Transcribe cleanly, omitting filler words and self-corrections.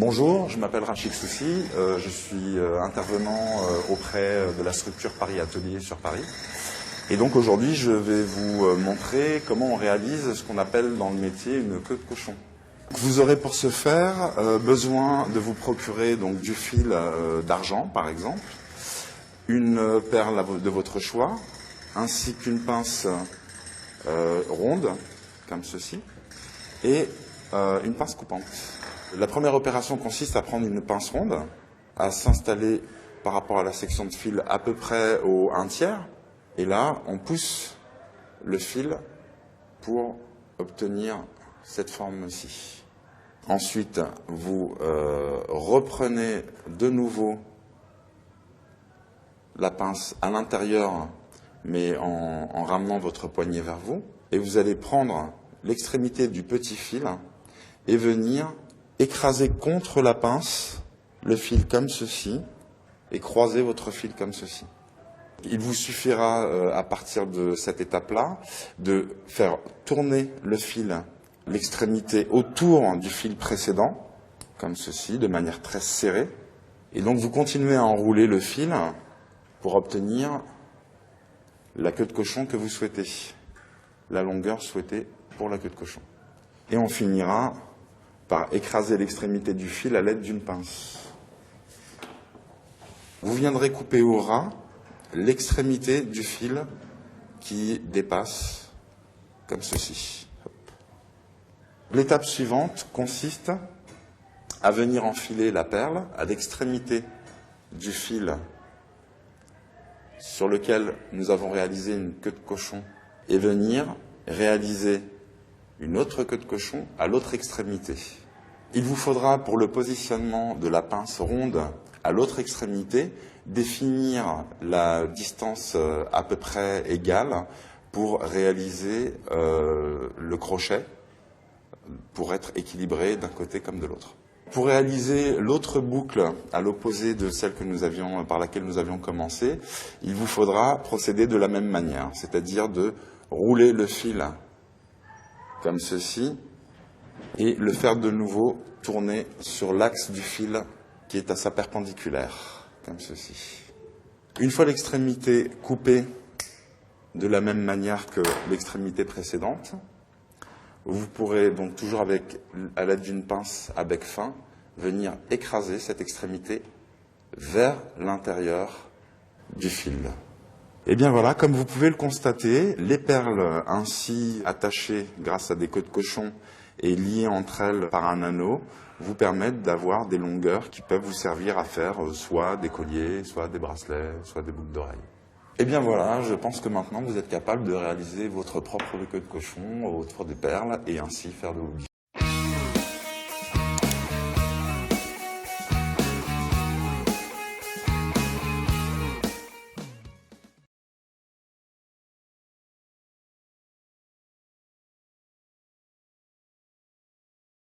Bonjour, je m'appelle Rachid Soussi, je suis intervenant auprès de la structure Paris Atelier sur Paris. Et donc aujourd'hui, je vais vous montrer comment on réalise ce qu'on appelle dans le métier une queue de cochon. Vous aurez pour ce faire besoin de vous procurer donc du fil d'argent par exemple, une perle de votre choix, ainsi qu'une pince ronde comme ceci et une pince coupante. La première opération consiste à prendre une pince ronde, à s'installer par rapport à la section de fil à peu près au 1/3. Et là, on pousse le fil pour obtenir cette forme-ci. Ensuite, vous reprenez de nouveau la pince à l'intérieur, mais en ramenant votre poignet vers vous. Et vous allez prendre l'extrémité du petit fil et venir écraser contre la pince le fil comme ceci et croiser votre fil comme ceci. Il vous suffira à partir de cette étape-là de faire tourner le fil, l'extrémité autour du fil précédent, comme ceci, de manière très serrée. Et donc vous continuez à enrouler le fil pour obtenir la queue de cochon que vous souhaitez, la longueur souhaitée pour la queue de cochon. Et on finira par écraser l'extrémité du fil à l'aide d'une pince. Vous viendrez couper au ras l'extrémité du fil qui dépasse comme ceci. L'étape suivante consiste à venir enfiler la perle à l'extrémité du fil sur lequel nous avons réalisé une queue de cochon et venir réaliser une autre queue de cochon à l'autre extrémité. Il vous faudra, pour le positionnement de la pince ronde à l'autre extrémité, définir la distance à peu près égale pour réaliser le crochet, pour être équilibré d'un côté comme de l'autre. Pour réaliser l'autre boucle à l'opposé de celle par laquelle nous avions commencé, il vous faudra procéder de la même manière, c'est-à-dire de rouler le fil comme ceci, et le faire de nouveau tourner sur l'axe du fil qui est à sa perpendiculaire, comme ceci. Une fois l'extrémité coupée de la même manière que l'extrémité précédente, vous pourrez donc toujours à l'aide d'une pince à bec fin, venir écraser cette extrémité vers l'intérieur du fil. Et bien voilà, comme vous pouvez le constater, les perles ainsi attachées grâce à des queues de cochon et liées entre elles par un anneau vous permettent d'avoir des longueurs qui peuvent vous servir à faire soit des colliers, soit des bracelets, soit des boucles d'oreilles. Et bien voilà, je pense que maintenant vous êtes capable de réaliser votre propre queue de cochon autour des perles et ainsi faire de l'objet.